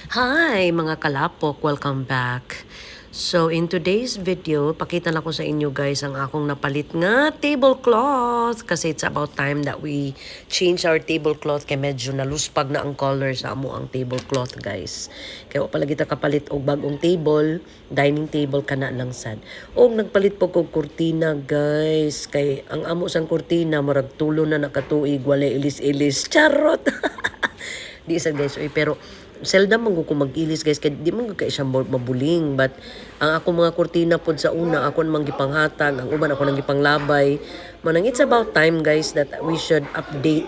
Hi mga kalapok, welcome back. So in today's video, pakita na ko sa inyo guys ang akong napalit nga tablecloth kasi it's about time that we change our tablecloth kay medyo naluspag na ang color sa amo ang tablecloth guys. Kaya wa pala kita kapalit og bagong table, dining table kana lang sad. Og nagpalit po kog kurtina guys kay ang amo sang kurtina murag tulo na nakatuig wala ilis-ilis. Charot. Di sad guys, pero seldom man ko mag-ilis guys kay di man kay siya mabuling, but ang ako mga kurtina pod sa una ako nang gipanghatag, ang uban ako nang gipanglabay. Manang it's about time guys that we should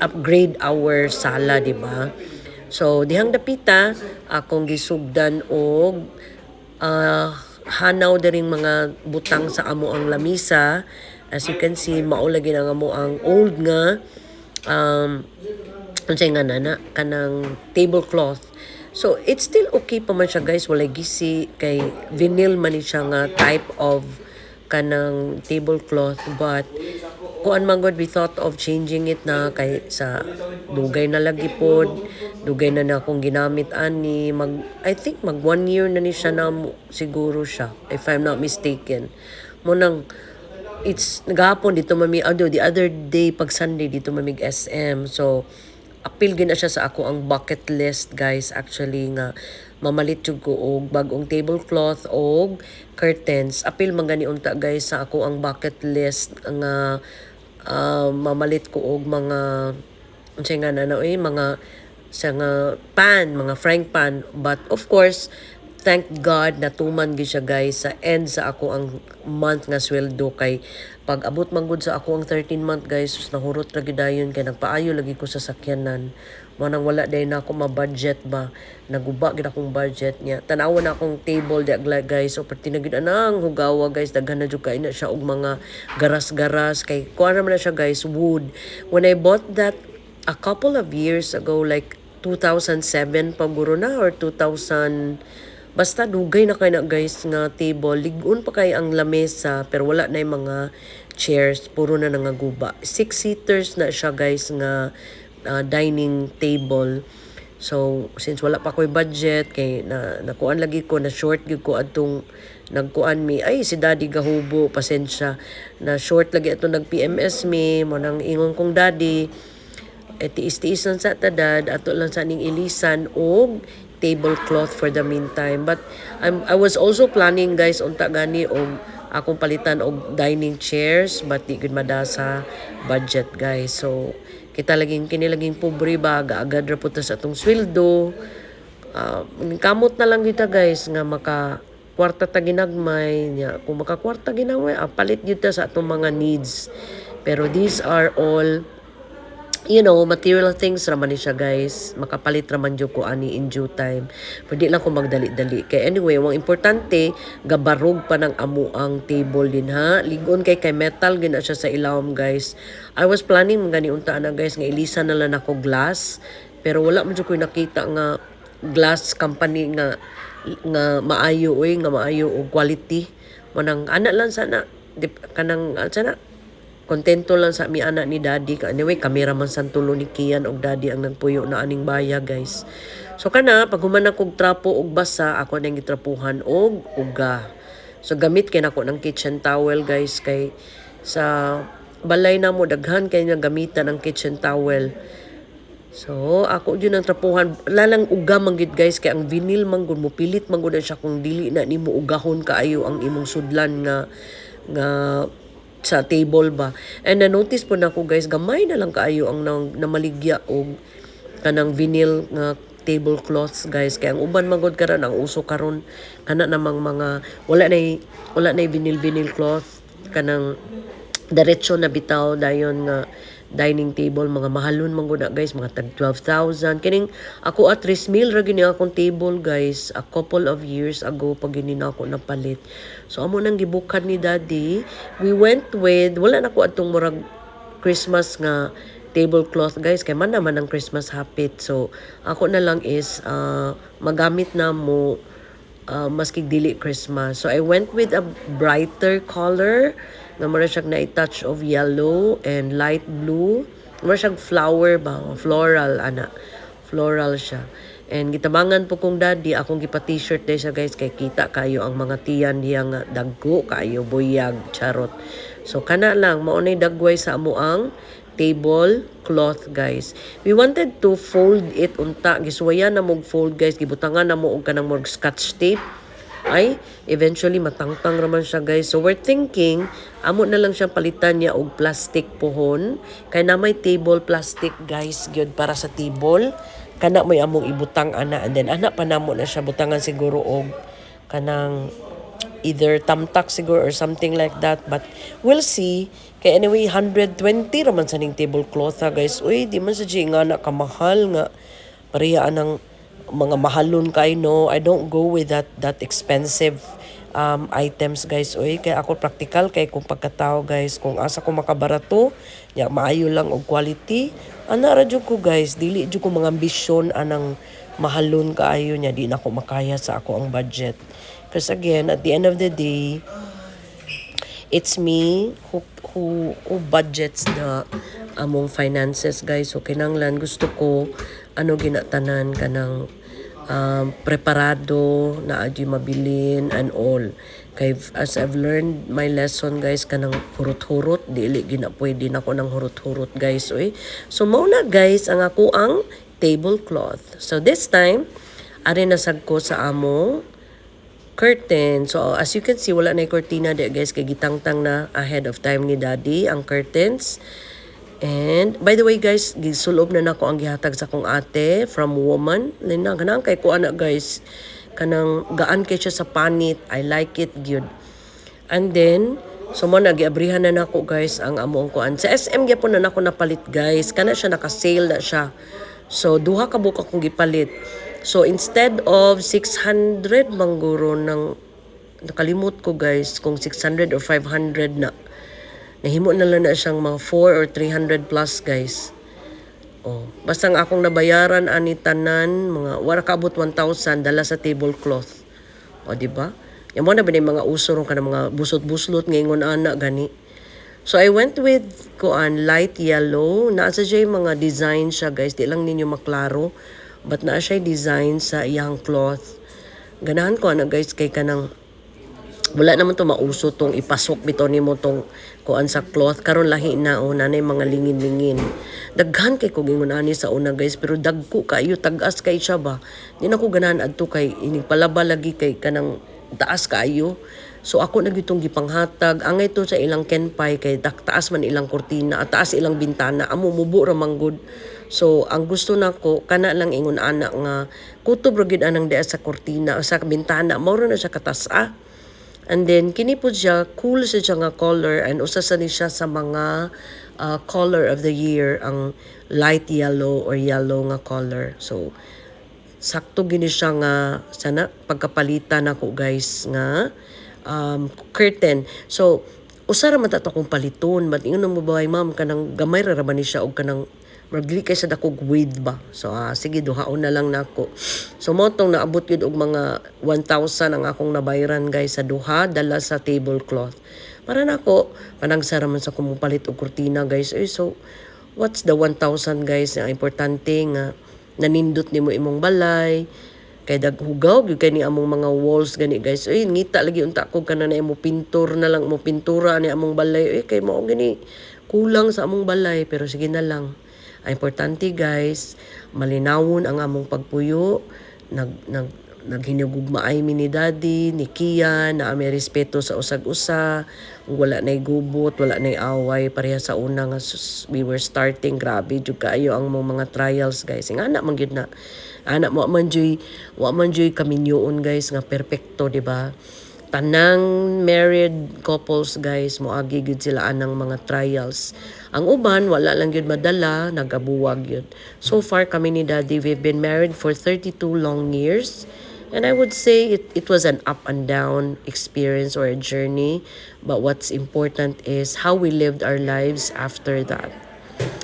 upgrade our sala, di ba? So dihang dapita akong gisugdan og hanaw diring mga butang sa amo ang lamisa. As you can see, mao lagi ang amo ang old nga unsay nga nana kanang tablecloth. So it's still okay pa man siya guys, walay gisi kay vinyl man ni siya nga type of kanang tablecloth, but kuan man god we thought of changing it na kay sa dugay na lagi pod, dugay na akong ginamit ani I think mag 1 year na ni siya na siguro siya if I'm not mistaken. Mo nang it's nagahapon dito mami the other day pag Sunday dito mamig SM, so apil gina siya sa ako ang bucket list guys actually nga mamalit jud ko og bagong tablecloth og curtains. Apil man gani unta guys sa ako ang bucket list nga mamalit ko og mga unsay nga na mga sa nga pan, mga frying pan, but of course thank God na tuman gyud siya guys sa end sa ako ang month nga sweldo kay pag abot man gud sa ako ang 13 month guys sus nahurot ra gyud dayon kay nagpaayo lagi ko sa sakyanan. Manang wala day na ako ma-budget ba, naguba gid akong budget niya. Tanawon na akong table di guys, so perti na gid anang hugawa guys, daghan na jud kay na siya og mga garas-garas kay kuan man na siya guys, wood. When I bought that a couple of years ago, like 2007 paguro na or 2000, basta dugay na kay na guys nga table, ligon pa kay ang lamesa pero wala na yung mga chairs, puro na nangaguba. 6-seaters na siya guys nga dining table. So since wala pa ko'y budget kay nakuan lagi ko na short gyud ko adtong nagkuan mi ay si daddy gahubo, pasensya na short lagi ato nag PMS mi mo nang ingon kong daddy tiis-tiis lang sa tadad ato lang sa ning ilisan og tablecloth for the meantime. But I was also planning guys unta gani og akong palitan og dining chairs, but di gud madasa budget guys. So kita laging kini laging pobre ba agad ra pud sa atong sweldo. Kamot na lang kita guys nga maka kwarta ta ginagmay nya, kung maka kwarta ginagmay palit gyud ta sa atong mga needs. Pero these are all material things raman ni siya guys. Makapalit raman jud ko ani in due time. Pwede lang ko magdali-dali. Kay anyway, ang importante, gabarog pa ng amo ang table din ha. Ligon kay metal gina siya sa ilawom guys. I was planning gani unta na guys nga ilisan na lang ako glass. Pero wala man jud ko nakita nga glass company nga maayo nga maayo og quality. Manang ana lang sana kanang sana kontento lang sa mi anak ni daddy. Anyway, kamera man santulo ni Kian og daddy ang nagpuyo na aning baya guys. So kana pag human kog trapo og basa, ako nang gitrapuhan og uga. So gamit kay nako ng kitchen towel guys kay sa balay na mo daghan kay nga gamitan ang kitchen towel. So ako yun ang trapuhan lalang uga man gid guys kay ang vinyl man gud mo pilit man gud siya kung dili na nimo ugahon kaayo ang imong sudlan nga sa table ba. And na-notice po na ko guys, gamay na lang kaayo ang namaligya og kanang vinyl nga tablecloths guys. Kaya ang uban magod karon ang uso karon kana namang mga wala na vinyl cloth kanang diretso na bitaw dayon nga dining table, mga mahalon man gud na guys, mga tag 12,000 kining ako at 3,000 ra gini akong table guys a couple of years ago pag gini na ako napalit. So amo nang gibukan ni daddy, we went with wala na ko atong murag Christmas nga tablecloth guys kay man naman ang Christmas hapit. So ako na lang is magamit na mo maski dili Christmas. So I went with a brighter color nga mara siyang na-touch of yellow and light blue. Mara siyang flower ba, floral ana. Floral siya. And gitabangan po kong daddy, akong gipa-t-shirt day siya guys, kay kita kayo ang mga tiyan diya nga dagko kayo, buyag, charot. So kana lang, maunay dagway sa amo ang table cloth guys. We wanted to fold it unta, gisuwayan na mog fold guys, gibutangan na mo og kanang mog scotch tape. Ay, eventually matangtang raman siya guys. So we're thinking, amo na lang siya palitan niya og plastic pohon. Kay na may table plastic guys, gyud para sa table. Kana mo'y among ibutang ana, and then ana pa namo na siya butangan siguro og kanang either tamtak siguro or something like that, but we'll see. Kay anyway 120 raman sa ning tablecloth ha guys. Uy, di man sa nga na kamahal nga pareha ng mga mahalon kay no. I don't go with that expensive items guys. Uy, kay ako practical kay kung pagkatao guys, kung asa ko makabarato ya maayo lang og quality, ana ra jud ko guys, dili jud ko mga ambisyon anang mahalon kaayo nya, di na ko makaya sa ako ang budget. Because again, at the end of the day, it's me who budgets the among finances guys. So kinanglan gusto ko ginatanan kanang preparado na adi mabilin and all. Kay as I've learned my lesson guys, kanang hurot-hurot dili gina pwede na ko nang hurot-hurot guys. Oy. So mao na guys ang ako ang tablecloth. So this time ari nasag ko sa amo curtain. So as you can see, wala na yung cortina di guys, kay gitangtang na ahead of time ni daddy ang curtains. And by the way guys, gisulob na nako ang gihatag sa kong ate from woman. Lina kanang kay ko ana guys, kanang gaan kay siya sa panit. I like it good. And then so mo nagiabrihan na nako guys ang among kuan. Sa SM gyapon na nako napalit guys. Kana siya naka-sale na siya. So duha ka buka kong gipalit. So instead of 600 mangguro ng nakalimot ko guys kung 600 or 500 na. Nahimo na lang na siyang mga 4 or 300 plus guys. Oh, basta ang akong nabayaran ani tanan mga wala kaabot 1,000 dala sa tablecloth. O di ba? Yan mo na ba mga uso ron kana mga busot-buslot ngayon ana gani. So I went with light yellow. Naasa siya mga design siya guys. Di lang ninyo maklaro. But naa siya design sa iyang cloth. Ganahan ko guys kay kanang wala naman to mauso tong ipasok bitaw nimo tong kuan sa cloth karon lahi na nanay mga lingin-lingin. Daghan kay ko gingon ani sa una guys, pero dagko kayo tagas kay siya ba. Di na ko ganahan adto kay ining palaba lagi kay kanang taas kayo. So ako na gitong gipanghatag angay to sa ilang kenpay kay taas man ilang kurtina at taas ilang bintana amo mubo ra manggod. So ang gusto nako kana lang ingon ana nga kutob ra gid anang diha sa kurtina o sa bintana mao na siya katasa. And then kini po siya cool sa siya nga color, and usa sa ni siya sa mga color of the year ang light yellow or yellow nga color. So sakto gini siya nga sana pagkapalitan nako guys nga curtain. So usara man tato kong paliton, but ingon mo ba ma'am kanang gamay ra man ni siya og kanang magli kay sa dakog width ba. So sige duhaon na lang nako. So mo tong naabot yun og mga 1,000 ang akong nabayaran guys sa duha dala sa tablecloth. Para nako kanang sara man sa kumupalit og kurtina guys. So what's the 1,000 guys? Ang importante nga nanindot nimo imong balay. Kay daghugaw gyud kay ni among mga walls gani guys. Uy ngita lagi unta ko kana na imo pintur na lang mo pintura ni among balay. Uy kay mao gani kulang sa among balay, pero sige na lang. Ang importante guys, malinawon ang among pagpuyo, naghinugugmaay mi ni daddy, ni Kian, na may respeto sa usag-usa, wala na'y gubot, wala na'y away, pareha sa una nga we were starting, grabe jud kaayo ang mga trials guys. Nga anak man gyud na. Anak mo man joy kaminyoon guys nga perpekto, di ba? Tanang married couples guys moagi gyud sila anang mga trials. Ang uban wala lang gyud madala, nagabuwag gyud. So far kami ni daddy, we've been married for 32 long years, and I would say it was an up and down experience or a journey, but what's important is how we lived our lives after that.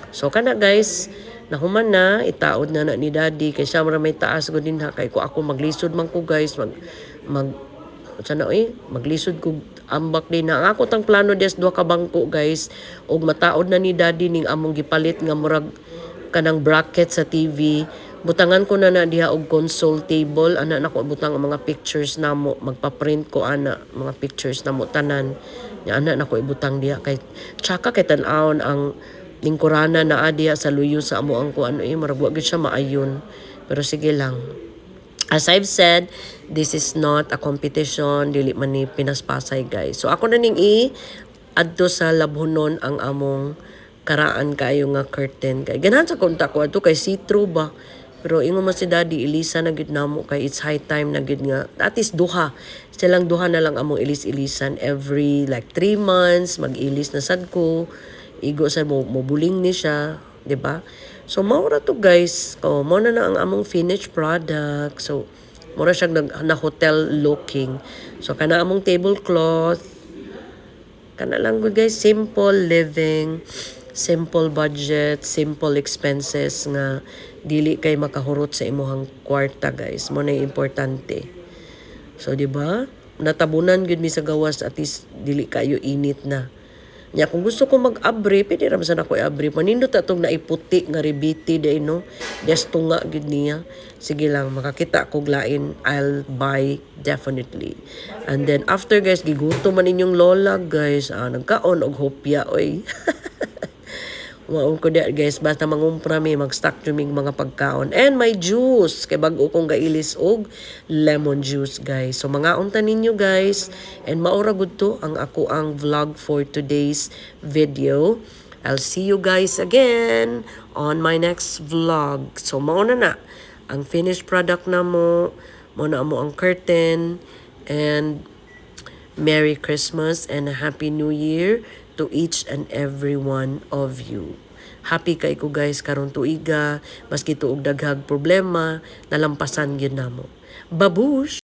So kana guys, nahuman na itaod na ni daddy kay siya ra may taas gud din ha, kay ko ako maglisod man ko guys sana maglisod ko ambak din na. Ang ako tang plano des duha ka bangko guys, og mataod na ni daddy ning among gipalit nga murag kanang bracket sa TV. Butangan ko na diha og console table, ana nako butang ang mga pictures namo, magpa-print ko ana mga pictures namo tanan. Nya ana nako ibutang diha kay tsaka kay tan-awon ang lingkurana na diha sa luyo sa amo ang kuan marag wa gyud siya maayon. Pero sige lang. As I've said, this is not a competition, dili man ni pinaspasay guys. So ako na ning adto sa labhonon ang among karaan kayo nga curtain kay ganahan sa konta ko adto kay see-through ba. Pero ingon man si Daddy, ilisa na gid namo kay it's high time na gid nga. At least duha. Silang duha na lang among ilis-ilisan every like 3 months, mag-ilis na sad ko. Igo sa mo buling ni siya, 'di ba? So mao ra to guys. Mao na ang among finished product. So mura siya na hotel looking. So kana among tablecloth. Kana lang good guys, simple living. Simple budget, simple expenses nga dili kay makahurot sa imuhang kwarta guys. Mo na importante. So di ba? Natabunan gud mi sa gawas at least dili kayo init na. Nya kung gusto ko mag-abri, pwede ra sa nako i-abri. Manindot atong naiputi nga ribiti day no. Des tunga gud niya. Sige lang makakita kog lain, I'll buy definitely. And then after guys, giguto man inyong lola guys. Nagkaon og hopya oy. Waon ko diya guys, basta mangumpra mi, mag-stock juming mga pagkaon. And my juice, kay bag-o kong gailis og lemon juice guys. So mga unta ninyo guys, and maura gud to ang ako ang vlog for today's video. I'll see you guys again on my next vlog. So mauna na ang finished product na mo na mo ang curtain, and Merry Christmas and a Happy New Year to each and every one of you. Happy kay ko guys karon tuiga, maski tuog daghag problema, nalampasan gyud namo. Babush!